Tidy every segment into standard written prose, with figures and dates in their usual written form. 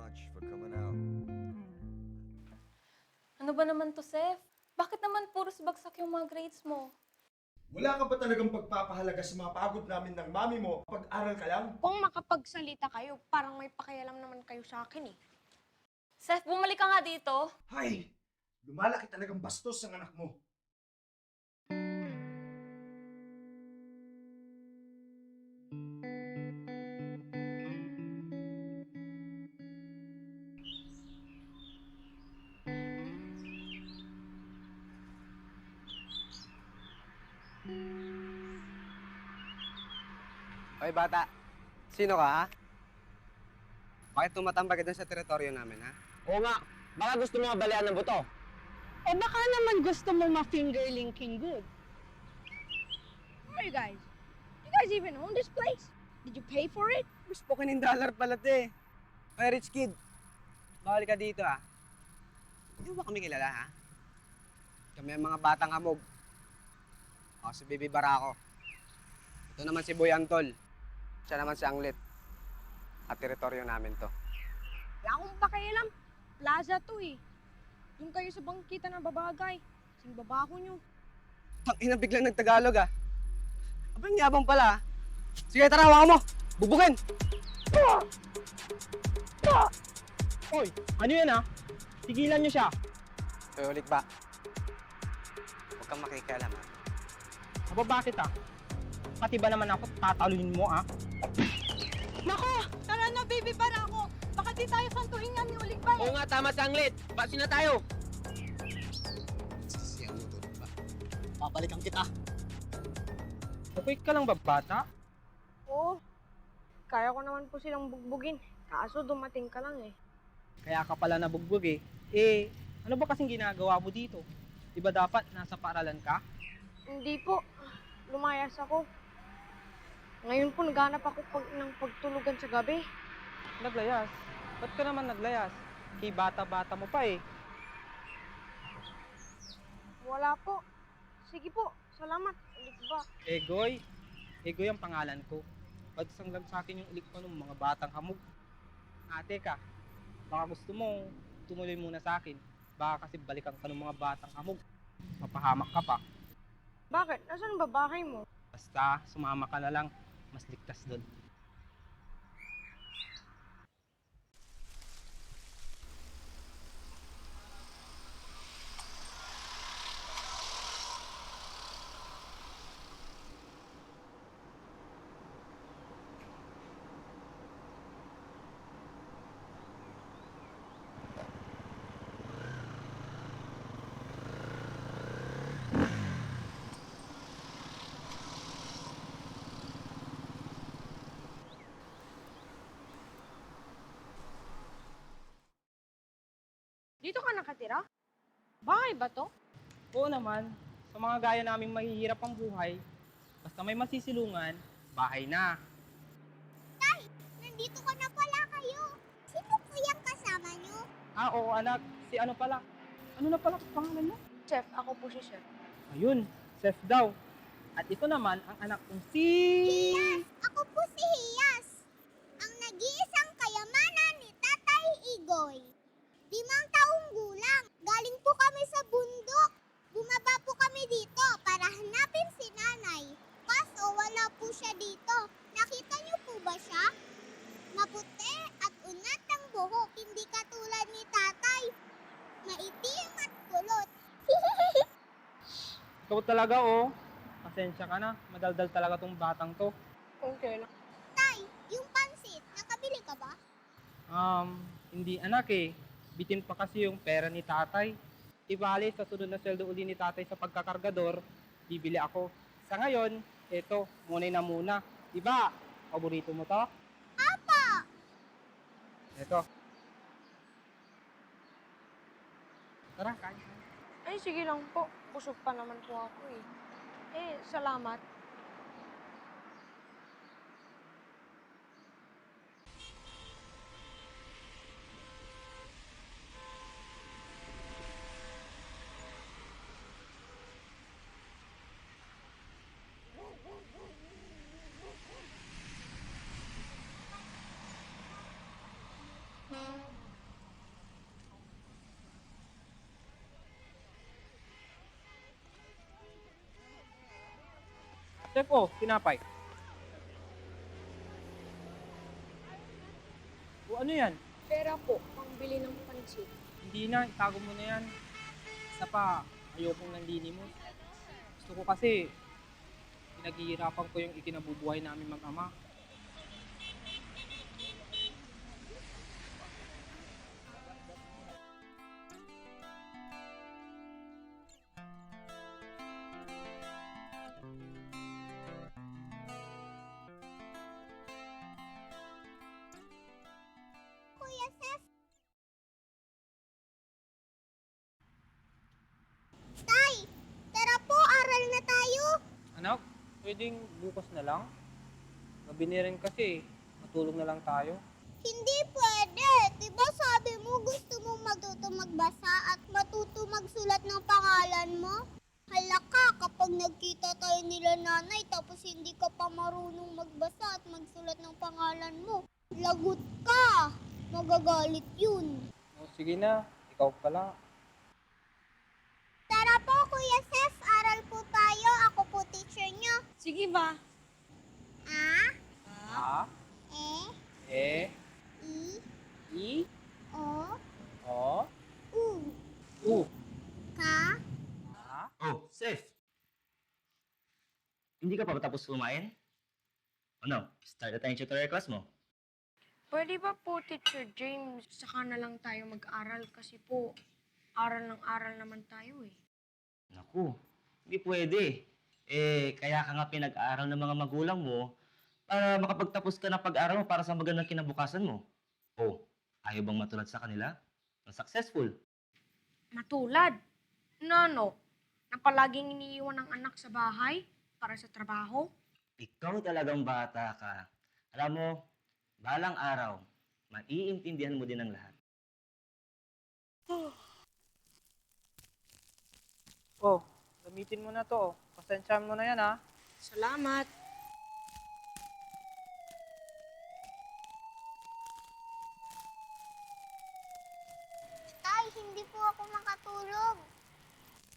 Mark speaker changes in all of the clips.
Speaker 1: much for coming out.
Speaker 2: Ano ba naman to, Seth? Bakit naman puros bagsak yung mga grades mo?
Speaker 3: Wala ka ba talagang pagpapahalaga sa mga pagod namin ng mami mo? Pag-aral ka lang?
Speaker 4: Kung makapagsalita kayo, parang may pakialam naman kayo sa akin eh.
Speaker 2: Seth, bumalik ka nga dito.
Speaker 3: Hay! Lumalaki talagang bastos ang anak mo.
Speaker 5: Hoy bata, sino ka ha? Bakit tumatambag ka dun sa teritoryo namin ha?
Speaker 6: Oo nga, baka gusto mo mabalian ng buto.
Speaker 4: Eh baka naman gusto mo ma-fingerlinking good. Who are you guys? You guys even own this place? Did you pay for it?
Speaker 5: Spoken in dollar pala te. Hoy rich kid, bawal ka dito ha. Hindi mo ba kami kilala ha? Kami ang mga batang hamog. Ako si Bibi Barako. Ito naman si Boy Antol. Siya naman si Anglet. At teritoryo namin to.
Speaker 4: Wala akong pakialam. Plaza to eh. Yung kayo sa bangkita ng babagay. Sing babako nyo.
Speaker 5: Tangina biglang nagtagalog ah. Abang yabang pala ah. Sige tara, hawakan mo! Bubugin!
Speaker 6: Hoy, ano yan ha? Tigilan nyo siya.
Speaker 5: Hoy ulit ba? Huwag kang makikialam ha.
Speaker 6: Aba bakit ha? Pati ba naman ako tataluhin mo ha?
Speaker 4: Nako! Tara na, baby barako! Baka di tayo santuhin yan ni Uligbay.
Speaker 6: Oo nga, tama sa Anglet. Basi na tayo.
Speaker 5: Sisiyang mo tulog ba?
Speaker 6: Babalikan kita. Okay ka lang ba, bata?
Speaker 4: Oo. Kaya ko naman po silang bugbugin. Kaso dumating ka lang eh.
Speaker 6: Kaya ka pala nabugbog eh. Eh, ano ba kasing ginagawa mo dito? Di ba dapat nasa paaralan ka?
Speaker 4: Hindi po. Lumayas ako. Ngayon po naghanap ako ng pagtulugan sa gabi.
Speaker 6: Naglayas? Ba't ka naman naglayas? Kay bata-bata mo pa eh.
Speaker 4: Wala po. Sige po. Salamat. Uligba.
Speaker 6: Egoy? Egoy ang pangalan ko. Pagsang lang sa akin yung ulik ko ng mga batang hamog. Ate ka, baka gusto mo tumuloy muna sa akin. Baka kasi balikan ka ng mga batang hamog. Mapahamak ka pa.
Speaker 4: Bakit? Nasaan ba bahay mo?
Speaker 6: Basta sumama ka na lang, mas ligtas doon.
Speaker 4: Dito ka nakatira? Bahay ba to?
Speaker 6: Oo naman, sa mga gaya naming mahihirap ang buhay, basta may masisilungan, bahay na.
Speaker 7: Nandito ka na pala kayo. Sino po yung kasama nyo?
Speaker 6: Ah, oo anak, si ano pala? Ano na pala pangalan mo?
Speaker 4: Chef, ako po si Chef.
Speaker 6: Ayun, Chef daw. At ito naman ang anak kong si...
Speaker 7: Hiyas! Ako po si Hiyas. Ang nag-iisang kayamanan ni Tatay Igoy. 5 taong gulang. Galing po kami sa bundok. Bumaba po kami dito para hanapin si nanay. Kaso wala po siya dito. Nakita niyo po ba siya? Maputi at unat ang buhok. Hindi katulad ni tatay. Maitim at kulot.
Speaker 6: Ikaw talaga oh. Pasensya ka na, madaldal talaga tong batang to.
Speaker 4: Okay lang.
Speaker 7: Tay, yung pansit, nakabili ka ba?
Speaker 6: Hindi anak eh. Bitin pa kasi yung pera ni tatay. Ibali sa sunod na sweldo uli ni tatay sa pagkakargador, bibili ako. Sa ngayon, eto, ngunay na muna. Diba, paborito mo to?
Speaker 7: Apa!
Speaker 6: Eto. Tara, kain.
Speaker 4: Ay, sige lang po. Busog pa naman po ako eh. Eh, salamat.
Speaker 6: Chef, oh, tinapay. O ano yan?
Speaker 4: Pera po, pangbili ng pansit.
Speaker 6: Hindi na, itago mo na yan. Isa pa, ayokong nandini mo. Gusto ko kasi, pinaghihirapan ko yung ikinabubuhay namin mag-ama.
Speaker 7: Kuya Seth. Tay, tara po, aral na tayo.
Speaker 6: Anak, pwedeng bukas na lang? Gabi na rin kasi, matulog na lang tayo.
Speaker 7: Hindi pwede. Diba sabi mo gusto mong matuto magbasa at matuto magsulat ng pangalan mo? Hala ka, kapag nagkita tayo nila nanay tapos hindi ka pa marunong magbasa at magsulat ng pangalan mo, lagot ka. Magagalit yun.
Speaker 6: O, sige na, ikaw pala.
Speaker 7: Tara po, Kuya Seth, aral po tayo. Ako po teacher nyo.
Speaker 4: Sige ba?
Speaker 7: A,
Speaker 6: A,
Speaker 7: E,
Speaker 6: E,
Speaker 7: I,
Speaker 6: I,
Speaker 7: O,
Speaker 6: O,
Speaker 7: U,
Speaker 6: U,
Speaker 7: Ka,
Speaker 6: A.
Speaker 1: Oh, Seth! Hindi ka pa tapos kumain? Ano, start na tayong tutorial class mo.
Speaker 4: Pwede ba po, Teacher James, saka na lang tayo mag-aral kasi po, aral ng aral naman tayo eh.
Speaker 1: Naku, hindi pwede. Kaya ka nga pinag-aaral ng mga magulang mo para makapagtapos ka ng pag-aaral mo para sa magandang kinabukasan mo. Oh, ayaw bang matulad sa kanila? Ang successful.
Speaker 4: Matulad? No. Na palaging iniiwan ng anak sa bahay para sa trabaho?
Speaker 1: Ikaw talagang bata ka. Alam mo, balang araw, maiintindihan mo din ang lahat.
Speaker 6: Oh, gamitin mo na to. Oh. Pasensyahan mo na yan, ha?
Speaker 4: Salamat.
Speaker 7: Tay, hindi po ako makatulog.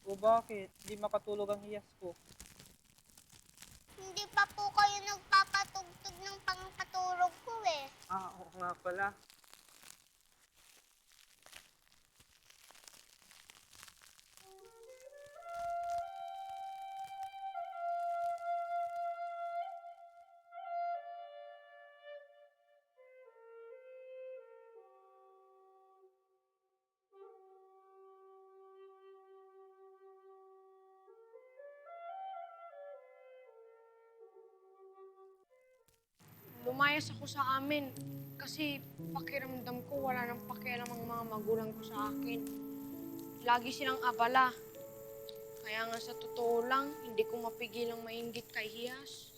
Speaker 6: O bakit? Hindi makatulog ang hiyas ko.
Speaker 7: Hindi pa po kayo nagpapatugtog ng pangpaturog ko eh.
Speaker 6: Ah, oo nga pala.
Speaker 4: Lumayas ako sa amin kasi pakiramdam ko wala nang pakialam ang mga magulang ko sa akin. Lagi silang abala. Kaya nga sa totoo lang, hindi ko mapigilang mainggit kay Hiyas.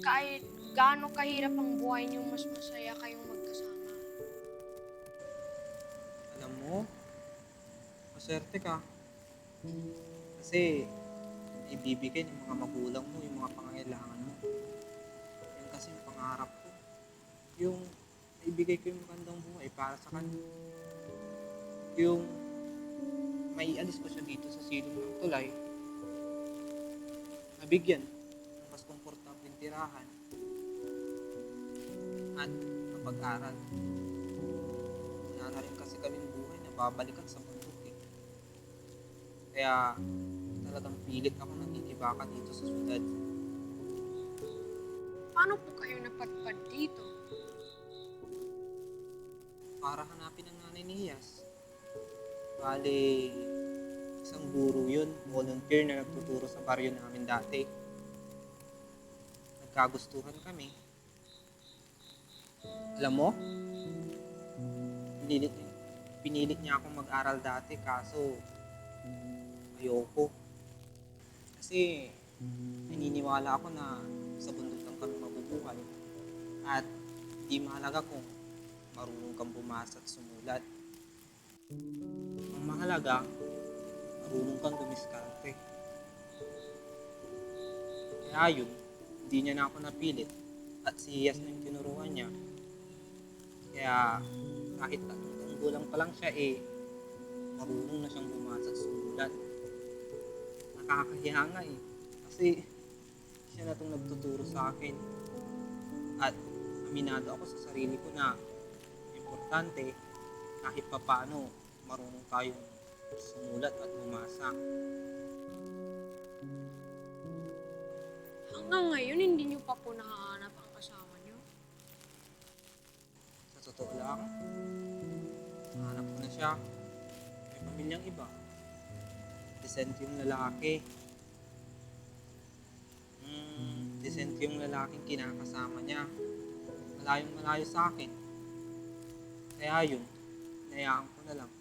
Speaker 4: Kahit gaano kahirap ang buhay niyo, mas masaya kayong magkasama.
Speaker 6: Alam mo, maswerte ka. Kasi, ibibigay ng mga magulang mo yung mga pangangailangan mo. Yan kasi yung pangarap ko. Yung ibigay ko yung magandang buhay para sa kanya. Yung maialis ko siya dito sa silong ng tulay. Nabigyan ng mas komportableng tirahan. At kapag-aral. Wala na rin kasi kaming buhay na babalikan sa bundok eh. Kaya talagang pilit ako nagtitibaka dito sa syudad.
Speaker 4: Paano po kayo napadpad dito?
Speaker 6: Para hanapin ang nanay ni Hiyas. Bale, isang guro yun, volunteer na nagtuturo sa baryo namin dati. Nagkagustuhan kami. Alam mo, pinilit niya akong mag-aral dati kaso ayoko. Kasi naniniwala ako na sa bundok lang kami mabubuhay at di mahalaga kung marunong kang bumasa at sumulat. Ang mahalaga, marunong kang dumiskarte. Kaya yun, hindi niya na ako napilit at si Hiyas na yung tinuruan niya. Kaya kahit 3 gulang pa lang siya marunong na siyang bumasa at sumulat. Nakakahiya nga eh. Kasi siya na itong nagtuturo sa akin. At aminado ako sa sarili ko na importante kahit papaano marunong tayong sumulat at bumasa.
Speaker 4: Hanggang ngayon, hindi niyo pa po nakahanap ang kasama niyo.
Speaker 6: Sa totoo lang, nahanap ko na siya. May pamilyang iba. Decent yung lalaki. Decent yung lalaking kinakasama niya. Malayong malayo sa akin. Kaya yun, hinayaan ko na lang.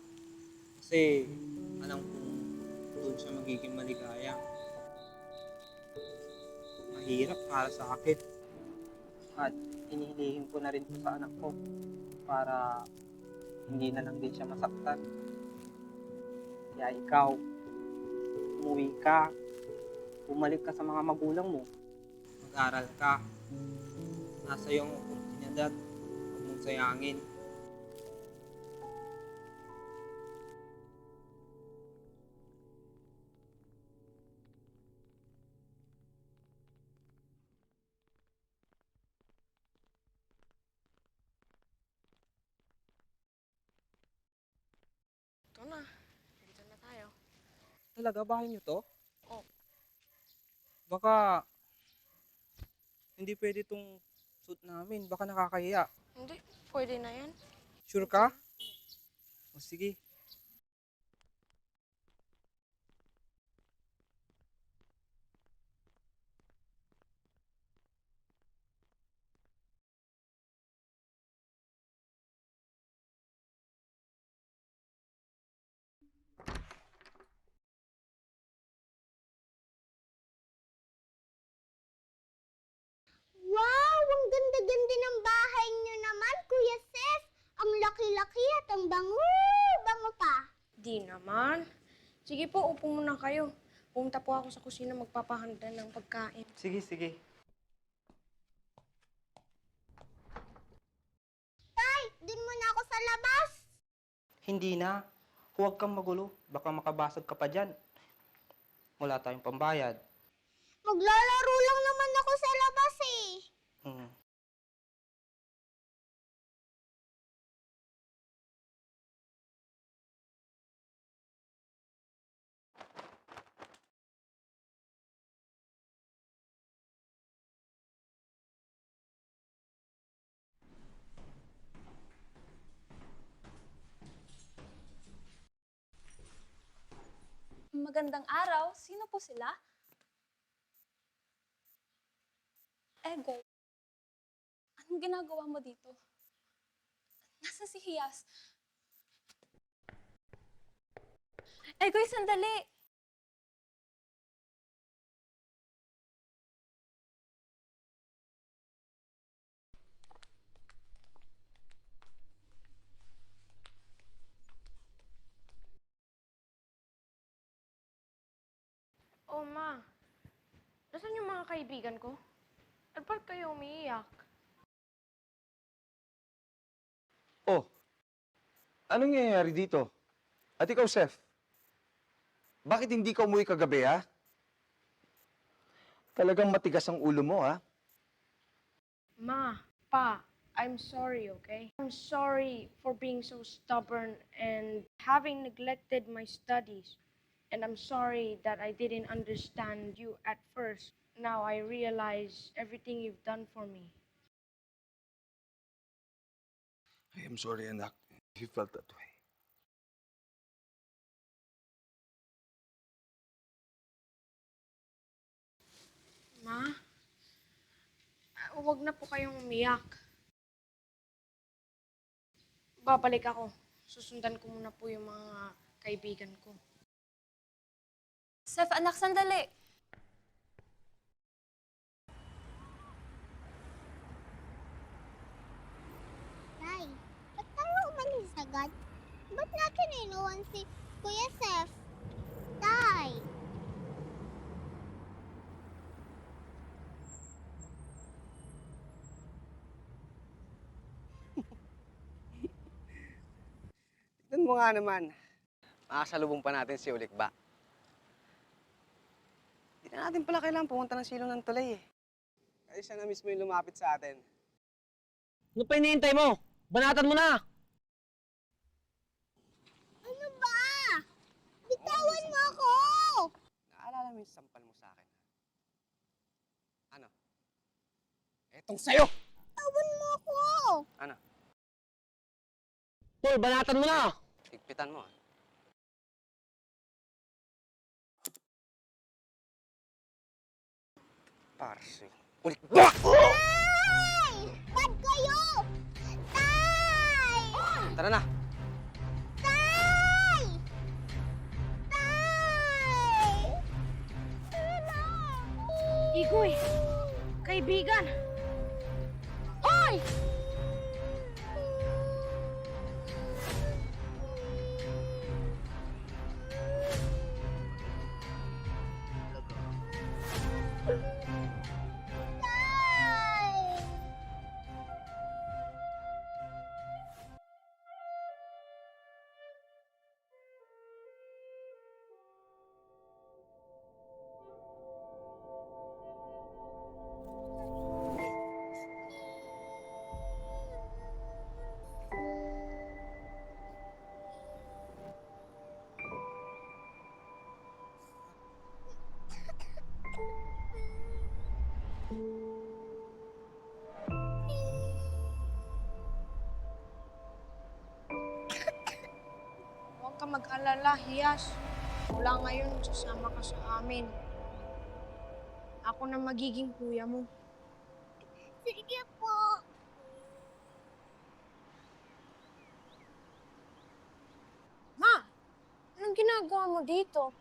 Speaker 6: Kasi alam kong doon siya magiging maligaya. Mahirap para sa akin. At hinihilihim ko na rin po sa anak ko para hindi na lang din siya masaktan. Kaya ikaw, umuwi ka, bumalik ka sa mga magulang mo, mag-aral ka. Nasa iyo ang oportunidad, huwag mong sayangin.
Speaker 4: Ito na. Dito na tayo.
Speaker 6: Talaga, bahay niyo to?
Speaker 4: Oo.
Speaker 6: Baka hindi pwede tong suit namin. Baka nakakahiya.
Speaker 4: Hindi, pwede na yan.
Speaker 6: Sure ka? O sige.
Speaker 7: Wow! Ang ganda-ganda ng bahay niyo naman, Kuya Seth. Ang laki-laki at ang bango pa.
Speaker 4: Di naman. Sige po, upo muna kayo. Pumunta po ako sa kusina magpapahanda ng pagkain.
Speaker 6: Sige, sige.
Speaker 7: Tay, dun muna ako sa labas.
Speaker 6: Hindi na. Huwag kang magulo. Baka makabasag ka pa dyan. Wala tayong pambayad.
Speaker 7: Maglalaro lang naman ako sa labas eh.
Speaker 6: Hmm.
Speaker 2: Magandang araw. Sino po sila? Ego. Anong ginagawa mo dito? Nasaan si Hiyas? Egoy, sandali!
Speaker 4: Oh, ma. Nasaan yung mga kaibigan ko? At ba't kayo umiiyak?
Speaker 8: Oh, anong nangyayari dito? At ikaw, Seth? Bakit hindi ka umuwi kagabi, ha? Talagang matigas ang ulo mo, ha?
Speaker 4: Ma, Pa, I'm sorry, okay? I'm sorry for being so stubborn and having neglected my studies. And I'm sorry that I didn't understand you at first. Now I realize everything you've done for me.
Speaker 8: I am sorry, anak. If you felt that way.
Speaker 4: Ma, huwag na po kayong umiyak. Babalik ako. Susundan ko muna po yung mga kaibigan ko.
Speaker 2: Seth, anak, sandali!
Speaker 7: Tay, ba't tayo umalis agad? Ba't natin inuwan si Kuya Seth? Tay!
Speaker 5: Tignan mo nga naman. Makasalubong pa natin si Ulikba. Hindi na natin pala kailangan pumunta ng silong ng tulay eh. Kasi siya na mismo yung lumapit sa atin.
Speaker 1: Ano pa hinihintay mo? Banatan mo na!
Speaker 7: Ano ba? Bitawan mo ako!
Speaker 5: Naalala mo yung sampal mo sa akin? Ano? Etong sa'yo!
Speaker 7: Bitawan mo ako!
Speaker 5: Ano?
Speaker 1: Tol, banatan mo na!
Speaker 5: Higpitan mo ah. Parse. Ulit ba?
Speaker 7: Tay! Bad kayo! Tay!
Speaker 5: Tara na!
Speaker 7: Tay! Tay! Tara!
Speaker 4: Igoy! Kaibigan!
Speaker 7: Hoy! Tay!
Speaker 4: Huwag ka mag-alala, Hiyas. Mula ngayon, sasama ka sa amin. Ako na magiging kuya mo.
Speaker 7: Sige po.
Speaker 4: Ma! Anong ginagawa mo dito?